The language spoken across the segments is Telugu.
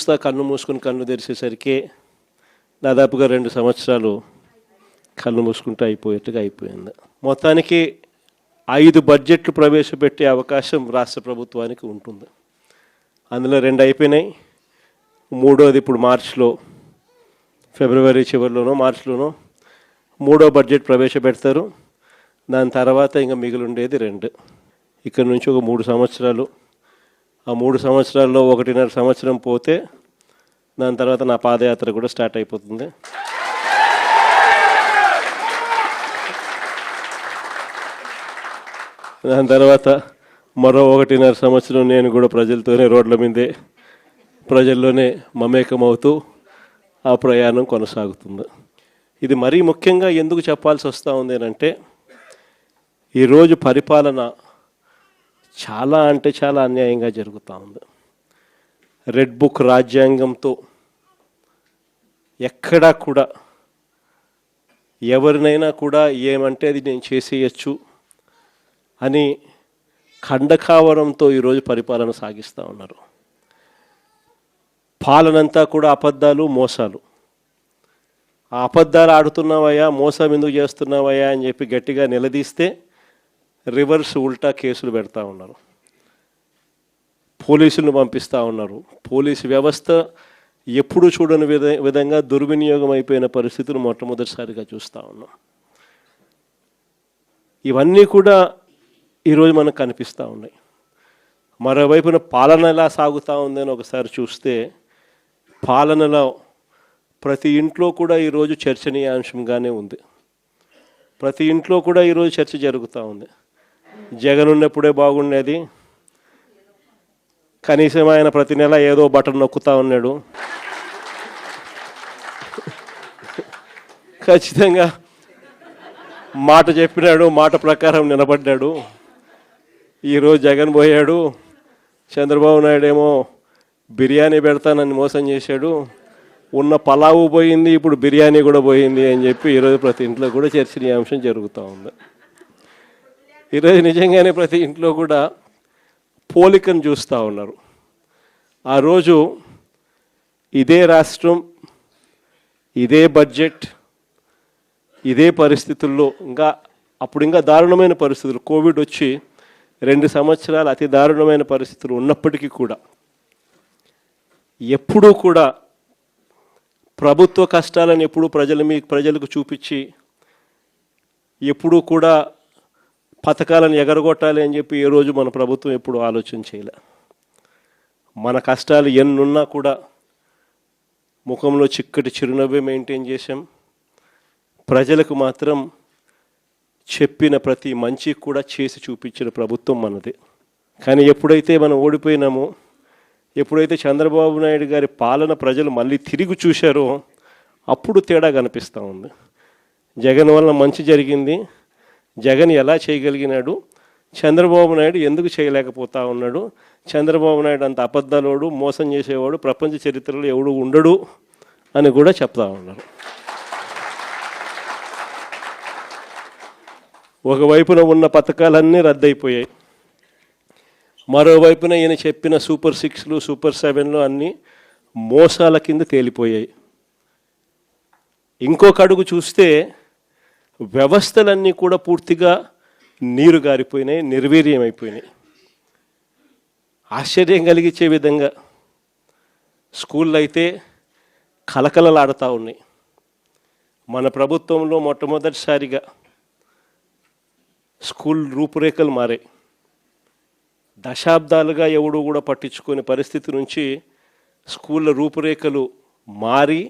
చూస్తా కన్ను మూసుకుని కన్ను తెరిచేసరికి దాదాపుగా 2 సంవత్సరాలు కన్ను మూసుకుంటూ అయిపోయింది. మొత్తానికి 5 బడ్జెట్లు ప్రవేశపెట్టే అవకాశం రాష్ట్ర ప్రభుత్వానికి ఉంటుంది. అందులో 2 అయిపోయినాయి, 3వది ఇప్పుడు మార్చిలో, ఫిబ్రవరి చివరిలోనో మార్చిలోనో 3వ బడ్జెట్ ప్రవేశపెడతారు. దాని తర్వాత ఇంకా మిగిలి ఉండేది 2. ఇక్కడ నుంచి ఒక 3 సంవత్సరాలు, ఆ 3 సంవత్సరాల్లో 1.5 సంవత్సరం పోతే దాని తర్వాత నా పాదయాత్ర కూడా స్టార్ట్ అయిపోతుంది. దాని తర్వాత మరో 1.5 సంవత్సరం నేను కూడా ప్రజలతోనే రోడ్ల మీదే ప్రజల్లోనే మమేకమవుతూ ఆ ప్రయాణం కొనసాగుతుంది. ఇది మరీ ముఖ్యంగా ఎందుకు చెప్పాల్సి వస్తూ ఉంది అంటే, ఈరోజు పరిపాలన చాలా అంటే చాలా అన్యాయంగా జరుగుతూ ఉంది. రెడ్ బుక్ రాజ్యాంగంతో ఎక్కడా కూడా ఎవరినైనా కూడా ఏమంటే అది నేను చేసేయచ్చు అని ఖండకావరంతో ఈరోజు పరిపాలన సాగిస్తూ ఉన్నారు. పాలనంతా కూడా అబద్ధాలు, మోసాలు. ఆ అబద్ధాలు ఆడుతున్నావయ్యా, మోసం ఎందుకు చేస్తున్నావయ్యా అని చెప్పి గట్టిగా నిలదీస్తే రివర్స్ ఉల్టా కేసులు పెడతా ఉన్నారు, పోలీసులను పంపిస్తూ ఉన్నారు. పోలీసు వ్యవస్థ ఎప్పుడు చూడని విధంగా దుర్వినియోగం అయిపోయిన పరిస్థితులు మొట్టమొదటిసారిగా చూస్తూ ఉన్నాం. ఇవన్నీ కూడా ఈరోజు మనకు కనిపిస్తూ ఉన్నాయి. మరోవైపున పాలన ఎలా సాగుతూ ఉందని ఒకసారి చూస్తే, పాలనలో ప్రతి ఇంట్లో కూడా ఈరోజు చర్చనీయాంశంగానే ఉంది. ప్రతి ఇంట్లో కూడా ఈరోజు చర్చ జరుగుతూ ఉంది. జగన్ ఉన్నప్పుడే బాగుండేది, కనీసం ఆయన ప్రతి నెల ఏదో బటన్ నొక్కుతూ ఉన్నాడు, ఖచ్చితంగా మాట చెప్పినాడు, మాట ప్రకారం నిలబడ్డాడు. ఈరోజు జగన్ పోయాడు, చంద్రబాబు నాయుడు ఏమో బిర్యానీ పెడతానని మోసం చేశాడు, ఉన్న పలావు పోయింది, ఇప్పుడు బిర్యానీ కూడా పోయింది అని చెప్పి ఈరోజు ప్రతి ఇంట్లో కూడా చర్చనీయాంశం జరుగుతూ ఉంది. ఈరోజు నిజంగానే ప్రతి ఇంట్లో కూడా పోలికను చూస్తూ ఉన్నారు. ఆ రోజు ఇదే రాష్ట్రం, ఇదే బడ్జెట్, ఇదే పరిస్థితుల్లో అప్పుడు ఇంకా దారుణమైన పరిస్థితులు, కోవిడ్ వచ్చి 2 సంవత్సరాలు అతి దారుణమైన పరిస్థితులు ఉన్నప్పటికీ కూడా ఎప్పుడూ కూడా ప్రభుత్వ కష్టాలను ఎప్పుడూ ప్రజలకు చూపించి ఎప్పుడూ కూడా పథకాలను ఎగరగొట్టాలి అని చెప్పి ఏ రోజు మన ప్రభుత్వం ఎప్పుడు ఆలోచన చేయలే. మన కష్టాలు ఎన్నున్నా కూడా ముఖంలో చిక్కటి చిరునవ్వే మెయింటైన్ చేశాం. ప్రజలకు మాత్రం చెప్పిన ప్రతి మంచి కూడా చేసి చూపించిన ప్రభుత్వం మనది. కానీ ఎప్పుడైతే మనం ఓడిపోయినామో, ఎప్పుడైతే చంద్రబాబు నాయుడు గారి పాలన ప్రజలు మళ్ళీ తిరిగి చూశారో అప్పుడు తేడా కనిపిస్తూ ఉంది. జగన్ వల్ల మంచి జరిగింది, జగన్ ఎలా చేయగలిగినాడు, చంద్రబాబు నాయుడు ఎందుకు చేయలేకపోతా ఉన్నాడు, చంద్రబాబు నాయుడు అంత అబద్ధాలోడు, మోసం చేసేవాడు ప్రపంచ చరిత్రలో ఎవడు ఉండడు అని కూడా చెప్తా ఉన్నారు. ఒకవైపున ఉన్న పథకాలన్నీ రద్దయిపోయాయి, మరోవైపున ఈయన చెప్పిన సూపర్ 6లు, సూపర్ 7లు అన్నీ మోసాల కింద తేలిపోయాయి. ఇంకొక అడుగు చూస్తే వ్యవస్థలన్నీ కూడా పూర్తిగా నీరు గారిపోయినాయి, నిర్వీర్యమైపోయినాయి. ఆశ్చర్యం కలిగించే విధంగా స్కూళ్ళు అయితే కలకలలాడుతూ ఉన్నాయి. మన ప్రభుత్వంలో మొట్టమొదటిసారిగా స్కూల్ రూపురేఖలు మారాయి. దశాబ్దాలుగా ఎవడు కూడా పట్టించుకునే పరిస్థితి నుంచి స్కూళ్ళ రూపురేఖలు మారి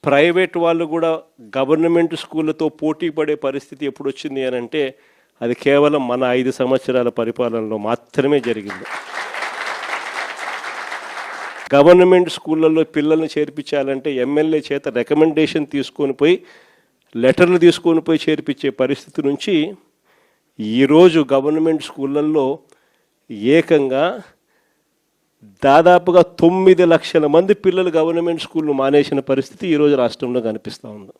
ప్రైవేట్ వాళ్ళు కూడా గవర్నమెంట్ స్కూళ్ళతో పోటీ పడే పరిస్థితి ఎప్పుడు వచ్చింది అని అంటే అది కేవలం మన 5 సంవత్సరాల పరిపాలనలో మాత్రమే జరిగింది. గవర్నమెంట్ స్కూళ్ళల్లో పిల్లల్ని చేర్పించాలంటే ఎమ్మెల్యే చేత రికమెండేషన్ తీసుకొని పోయి, లెటర్లు తీసుకొని పోయి చేర్పించే పరిస్థితి నుంచి ఈరోజు గవర్నమెంట్ స్కూళ్ళల్లో ఏకంగా దాదాపుగా 9 లక్షల మంది పిల్లలు గవర్నమెంట్ స్కూళ్ళు మానేసిన పరిస్థితి ఈరోజు రాష్ట్రంలో కనిపిస్తూ ఉంది.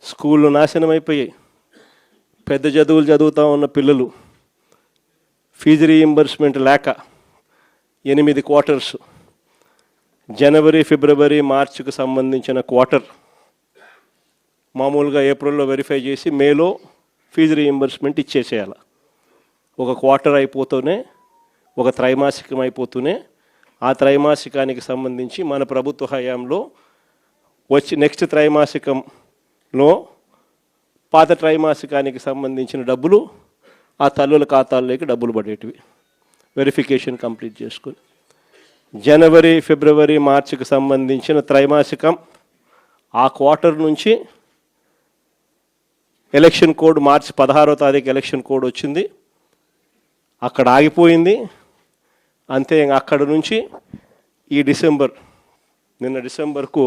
స్కూళ్ళు నాశనం అయిపోయాయి. పెద్ద చదువులు చదువుతూ ఉన్న పిల్లలు ఫీజు రీయింబర్స్మెంట్ లేక 8 క్వార్టర్స్, జనవరి, ఫిబ్రవరి, మార్చికి సంబంధించిన క్వార్టర్ మామూలుగా ఏప్రిల్లో వెరిఫై చేసి మేలో ఫీజు రీయింబర్స్మెంట్ ఇచ్చేసేయాలి. ఒక క్వార్టర్ అయిపోతూనే, ఒక త్రైమాసికం అయిపోతూనే ఆ త్రైమాసికానికి సంబంధించి మన ప్రభుత్వ హయాంలో వచ్చి నెక్స్ట్ త్రైమాసికంలో పాత త్రైమాసికానికి సంబంధించిన డబ్బులు ఆ తల్లుల ఖాతాల్లోకి డబ్బులు పడేటివి వెరిఫికేషన్ కంప్లీట్ చేసుకుని. జనవరి, ఫిబ్రవరి, మార్చికి సంబంధించిన త్రైమాసికం ఆ క్వార్టర్ నుంచి ఎలక్షన్ కోడ్ మార్చి 16వ తారీఖు ఎలక్షన్ కోడ్ వచ్చింది, అక్కడ ఆగిపోయింది. అంతే, అక్కడ నుంచి ఈ నిన్న డిసెంబర్కు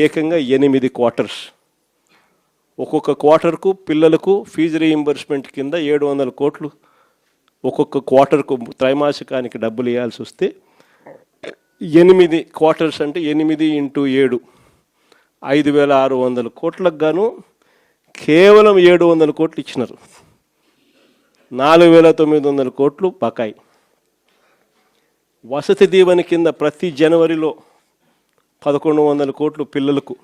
ఏకంగా 8 క్వార్టర్స్. ఒక్కొక్క క్వార్టర్కు పిల్లలకు ఫీజు రీయింబర్స్మెంట్ కింద 700 కోట్లు ఒక్కొక్క క్వార్టర్కు త్రైమాసికానికి డబ్బులు ఇవ్వాల్సి వస్తే 8 క్వార్టర్స్ అంటే 8 × 7 5,600 కోట్లకు గాను కేవలం 700 కోట్లు ఇచ్చినారు. 4,900 కోట్లు బకాయి. వసతి దీవెన కింద ప్రతి జనవరిలో 1,100 కోట్లు పిల్లలకు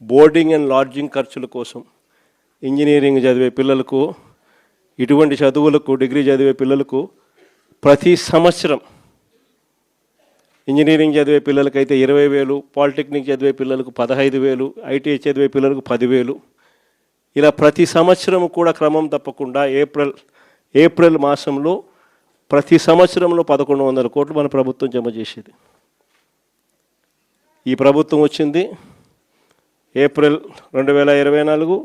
బోర్డింగ్ అండ్ లాడ్జింగ్ ఖర్చుల కోసం, ఇంజనీరింగ్ చదివే పిల్లలకు, ఇటువంటి చదువులకు, డిగ్రీ చదివే పిల్లలకు ప్రతి సంవత్సరం, ఇంజనీరింగ్ చదివే పిల్లలకైతే 20,000, పాలిటెక్నిక్ చదివే పిల్లలకు 15,000, ఐటీఐ చదివే పిల్లలకు 10,000, ఇలా ప్రతి సంవత్సరం కూడా క్రమం తప్పకుండా ఏప్రిల్ మాసంలో ప్రతి సంవత్సరంలో 1,100 కోట్లు మన ప్రభుత్వం జమ చేసేది. ఈ ప్రభుత్వం వచ్చింది ఏప్రిల్ 2024,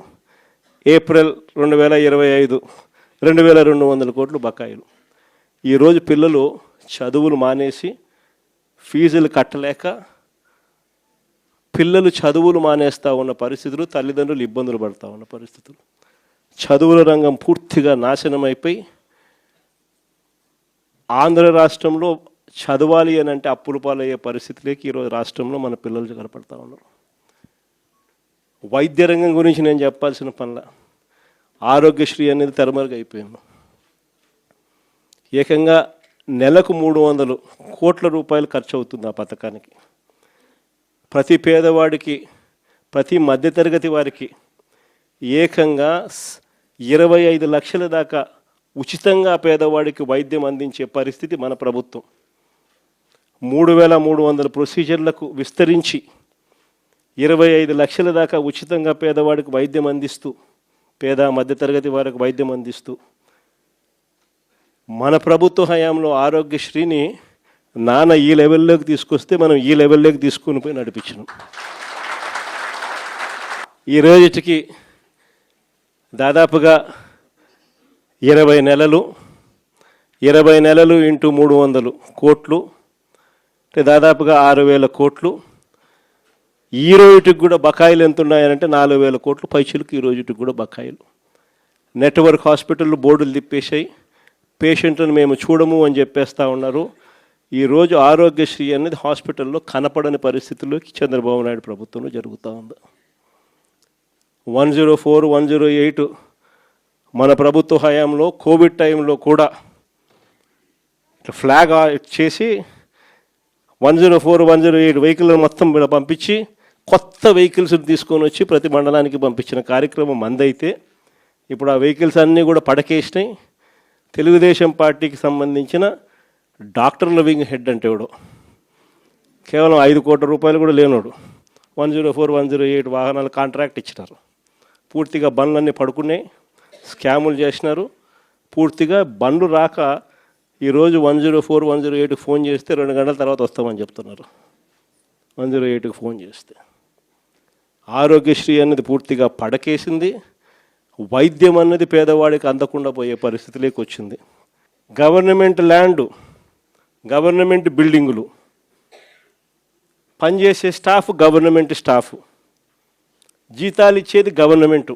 ఏప్రిల్ 2025 2,200 కోట్లు బకాయిలు. ఈరోజు పిల్లలు చదువులు మానేసి ఫీజులు కట్టలేక పిల్లలు చదువులు మానేస్తూ ఉన్న పరిస్థితులు, తల్లిదండ్రులు ఇబ్బందులు పడుతూ ఉన్న పరిస్థితులు, చదువుల రంగం పూర్తిగా నాశనం అయిపోయి ఆంధ్ర రాష్ట్రంలో చదవాలి అని అంటే అప్పుల పాలయ్యే పరిస్థితులకి ఈరోజు రాష్ట్రంలో మన పిల్లలు కనపడతా ఉన్నారు. వైద్య రంగం గురించి నేను చెప్పాల్సిన పనుల, ఆరోగ్యశ్రీ అనేది తెరమరుగైపోయింది. ఏకంగా నెలకు 300 కోట్ల రూపాయలు ఖర్చు అవుతుంది ఆ పథకానికి. ప్రతి పేదవాడికి, ప్రతి మధ్యతరగతి వారికి ఏకంగా 25 లక్షల దాకా ఉచితంగా పేదవాడికి వైద్యం అందించే పరిస్థితి మన ప్రభుత్వం. 3,300 ప్రొసీజర్లకు విస్తరించి 25 లక్షల దాకా ఉచితంగా పేదవాడికి వైద్యం అందిస్తూ, పేద మధ్యతరగతి వారికి వైద్యం అందిస్తూ మన ప్రభుత్వ హయాంలో ఆరోగ్యశ్రీని నాన్న ఈ లెవెల్లోకి తీసుకొస్తే మనం ఈ లెవెల్లోకి తీసుకుని పోయి నడిపించినాం. ఈ రోజుకి దాదాపుగా 20 నెలలు × 300 కోట్లు అంటే దాదాపుగా 6,000 కోట్లు. ఈ రోజుకి కూడా బకాయిలు ఎంత ఉన్నాయనంటే 4,000 కోట్లు పైచులకు ఈ రోజుకి కూడా బకాయిలు. నెట్వర్క్ హాస్పిటళ్ళు బోర్డులు తిప్పేశాయి, పేషెంట్లను మేము చూడము అని చెప్పేస్తూ ఉన్నారు. ఈరోజు ఆరోగ్యశ్రీ అనేది హాస్పిటల్లో కనపడని పరిస్థితుల్లోకి చంద్రబాబు నాయుడు ప్రభుత్వంలో జరుగుతూ ఉంది. 104, 108 మన ప్రభుత్వ హయాంలో కోవిడ్ టైంలో కూడా ఫ్లాగ్ చేసి 104, 108 వెహికల్ మొత్తం పంపించి కొత్త వెహికల్స్ తీసుకొని వచ్చి ప్రతి మండలానికి పంపించిన కార్యక్రమం మందైతే ఇప్పుడు ఆ వెహికల్స్ అన్నీ కూడా పడకేసినాయి. తెలుగుదేశం పార్టీకి సంబంధించిన డాక్టర్ లివింగ్ హెడ్ అంటే వాడు కేవలం 5 కోట్ల రూపాయలు కూడా లేనోడు 104, 108 వాహనాలు కాంట్రాక్ట్ ఇచ్చినారు. పూర్తిగా బండ్లన్నీ పడుకున్నాయి, స్కాములు చేసినారు. పూర్తిగా బండ్లు రాక ఈరోజు 104, 108కి ఫోన్ చేస్తే 2 గంటల తర్వాత వస్తామని చెప్తున్నారు. 108కి ఫోన్ చేస్తే ఆరోగ్యశ్రీ అన్నది పూర్తిగా పడకేసింది. వైద్యం అన్నది పేదవాడికి అందకుండా పోయే పరిస్థితిలోకి వచ్చింది. గవర్నమెంట్ ల్యాండు, గవర్నమెంట్ బిల్డింగులు, పనిచేసే స్టాఫ్ గవర్నమెంట్ స్టాఫ్, జీతాలు ఇచ్చేది గవర్నమెంటు,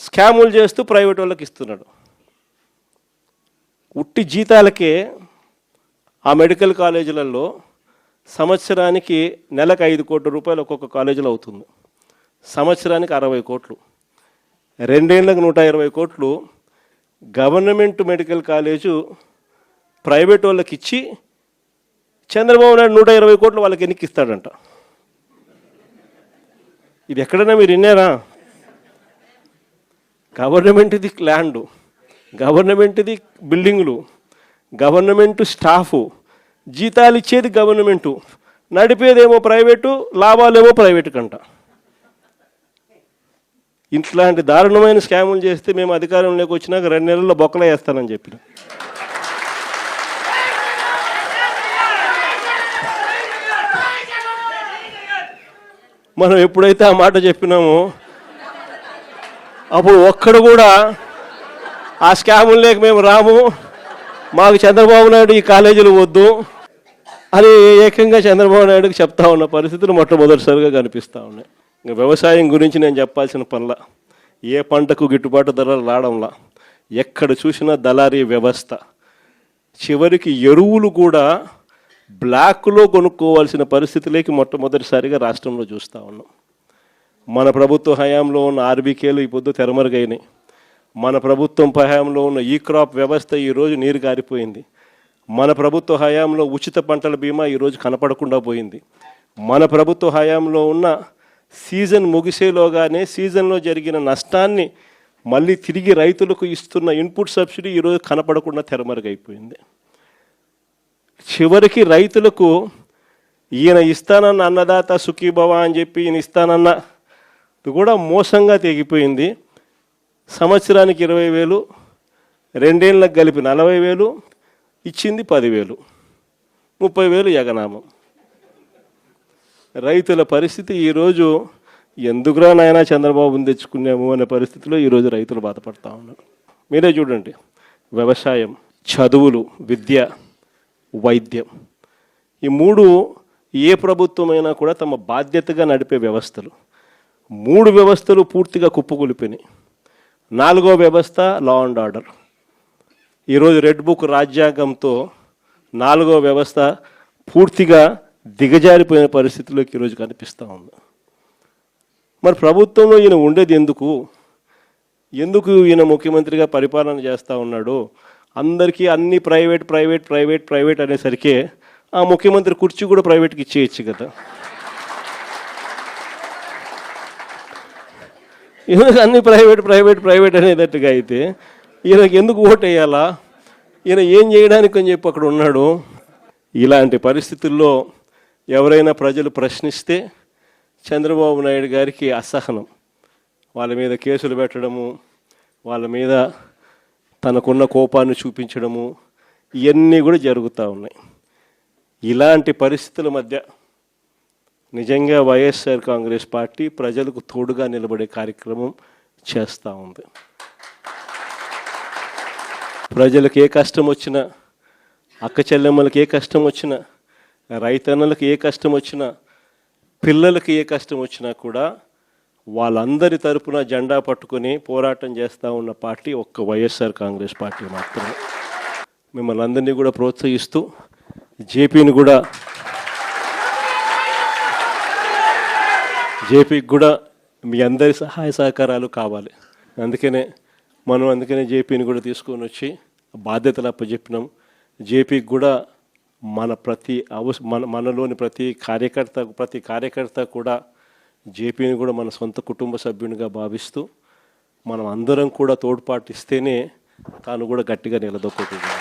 స్కాములు చేస్తూ ప్రైవేట్ వాళ్ళకి ఇస్తున్నాడు. ఉట్టి జీతాలకే ఆ మెడికల్ కాలేజీలలో సంవత్సరానికి నెలకు 5 కోట్ల రూపాయలు ఒక్కొక్క కాలేజీలో అవుతుంది. సంవత్సరానికి 60 కోట్లు, 2 ఏళ్ళకు 120 కోట్లు గవర్నమెంట్ మెడికల్ కాలేజు ప్రైవేట్ వాళ్ళకి ఇచ్చి చంద్రబాబు నాయుడు 120 కోట్లు వాళ్ళకి ఎన్నికిస్తాడంట. ఇది ఎక్కడైనా మీరు విన్నారా? గవర్నమెంట్ది ల్యాండు, గవర్నమెంట్ది బిల్డింగులు, గవర్నమెంట్ స్టాఫు, జీతాలు ఇచ్చేది గవర్నమెంటు, నడిపేదేమో ప్రైవేటు, లాభాలేమో ప్రైవేటు కంట. ఇట్లాంటి దారుణమైన స్కాములు చేస్తే మేము అధికారంలోకి వచ్చినాక 2 నెలల్లో బొక్కలు వేస్తానని చెప్పిన. మనం ఎప్పుడైతే ఆ మాట చెప్పినామో అప్పుడు ఒక్కడు కూడా ఆ స్కాముల్లోకి మేము రాము, మాకు చంద్రబాబు నాయుడు ఈ కాలేజీలు వద్దు అని ఏకంగా చంద్రబాబు నాయుడుకి చెప్తా ఉన్న పరిస్థితులు మొట్టమొదటిసారిగా కనిపిస్తూ ఉన్నాయి. ఇంకా వ్యవసాయం గురించి నేను చెప్పాల్సిన పనుల, ఏ పంటకు గిట్టుబాటు ధరలు రావడంలా, ఎక్కడ చూసినా దళారీ వ్యవస్థ, చివరికి ఎరువులు కూడా బ్లాక్లో కొనుక్కోవాల్సిన పరిస్థితులకి మొట్టమొదటిసారిగా రాష్ట్రంలో చూస్తూ ఉన్నాం. మన ప్రభుత్వ హయాంలో ఉన్న ఆర్బీకేలు ఈ పొద్దు తెరమరుగైనాయి. మన ప్రభుత్వం హయాంలో ఉన్న ఈ క్రాప్ వ్యవస్థ ఈరోజు నీరు గారిపోయింది. మన ప్రభుత్వ హయాంలో ఉచిత పంటల బీమా ఈరోజు కనపడకుండా పోయింది. మన ప్రభుత్వ హయాంలో ఉన్న సీజన్ ముగిసేలోగానే సీజన్లో జరిగిన నష్టాన్ని మళ్ళీ తిరిగి రైతులకు ఇస్తున్న ఇన్పుట్ సబ్సిడీ ఈరోజు కనపడకుండా తెరమరుగైపోయింది. చివరికి రైతులకు ఈయన ఇస్తానన్న అన్నదాత సుఖీభవ అని చెప్పి ఈయన ఇస్తానన్న కూడా మోసంగా తెగిపోయింది. సంవత్సరానికి 20,000, 2 ఏళ్ళకి కలిపి 40,000, ఇచ్చింది 10,000, 30,000 యగనామం. రైతుల పరిస్థితి ఈరోజు ఎందుకురా నాయనా చంద్రబాబుని తెచ్చుకున్నాము అనే పరిస్థితిలో ఈరోజు రైతులు బాధపడతా ఉన్నారు. మీరే చూడండి, వ్యవసాయం, చదువులు, విద్య, వైద్యం, ఈ 3 ఏ ప్రభుత్వమైనా కూడా తమ బాధ్యతగా నడిపే వ్యవస్థలు. 3 వ్యవస్థలు పూర్తిగా కుప్పకూలిపోయినాయి. 4వ వ్యవస్థ లా అండ్ ఆర్డర్. ఈరోజు రెడ్ బుక్ రాజ్యాంగంతో 4వ వ్యవస్థ పూర్తిగా దిగజారిపోయిన పరిస్థితిలోకి ఈరోజు కనిపిస్తూ ఉంది. మరి ప్రభుత్వంలో ఈయన ఉండేది ఎందుకు ఈయన ముఖ్యమంత్రిగా పరిపాలన చేస్తూ ఉన్నాడు? అందరికీ అన్ని ప్రైవేట్ ప్రైవేట్ ప్రైవేట్ ప్రైవేట్ అనేసరికి ఆ ముఖ్యమంత్రి కుర్చీ కూడా ప్రైవేట్కి ఇచ్చేయచ్చు కదా. అన్ని ప్రైవేట్ ప్రైవేట్ ప్రైవేట్ అనేటట్టుగా అయితే ఈయనకి ఎందుకు ఓటు వేయాలా? ఈయన ఏం చేయడానికి అని చెప్పి అక్కడ ఉన్నాడు. ఇలాంటి పరిస్థితుల్లో ఎవరైనా ప్రజలు ప్రశ్నిస్తే చంద్రబాబు నాయుడు గారికి అసహనం, వాళ్ళ మీద కేసులు పెట్టడము, వాళ్ళ మీద తనకున్న కోపాన్ని చూపించడము, ఇవన్నీ కూడా జరుగుతూ ఉన్నాయి. ఇలాంటి పరిస్థితుల మధ్య నిజంగా వైఎస్ఆర్ కాంగ్రెస్ పార్టీ ప్రజలకు తోడుగా నిలబడే కార్యక్రమం చేస్తూ ఉంది. ప్రజలకు ఏ కష్టం వచ్చినా, అక్క చెల్లెమ్మలకు ఏ కష్టం వచ్చినా, రైతన్నలకు ఏ కష్టం వచ్చినా, పిల్లలకు ఏ కష్టం వచ్చినా కూడా వాళ్ళందరి తరపున జెండా పట్టుకొని పోరాటం చేస్తూ ఉన్న పార్టీ ఒక్క వైఎస్ఆర్ కాంగ్రెస్ పార్టీ మాత్రమే. మిమ్మల్ని అందరినీ కూడా ప్రోత్సహిస్తూ జేపీకి కూడా మీ అందరి సహాయ సహకారాలు కావాలి. అందుకనే జేపీని కూడా తీసుకొని వచ్చి బాధ్యతలు అప్పచెప్పినాం. జేపీకి కూడా మనలోని ప్రతి కార్యకర్త కూడా జేపీని కూడా మన సొంత కుటుంబ సభ్యునిగా భావిస్తూ మనం అందరం కూడా తోడ్పాటు ఇస్తేనే తాను కూడా గట్టిగా నిలదొక్కుంటున్నాం.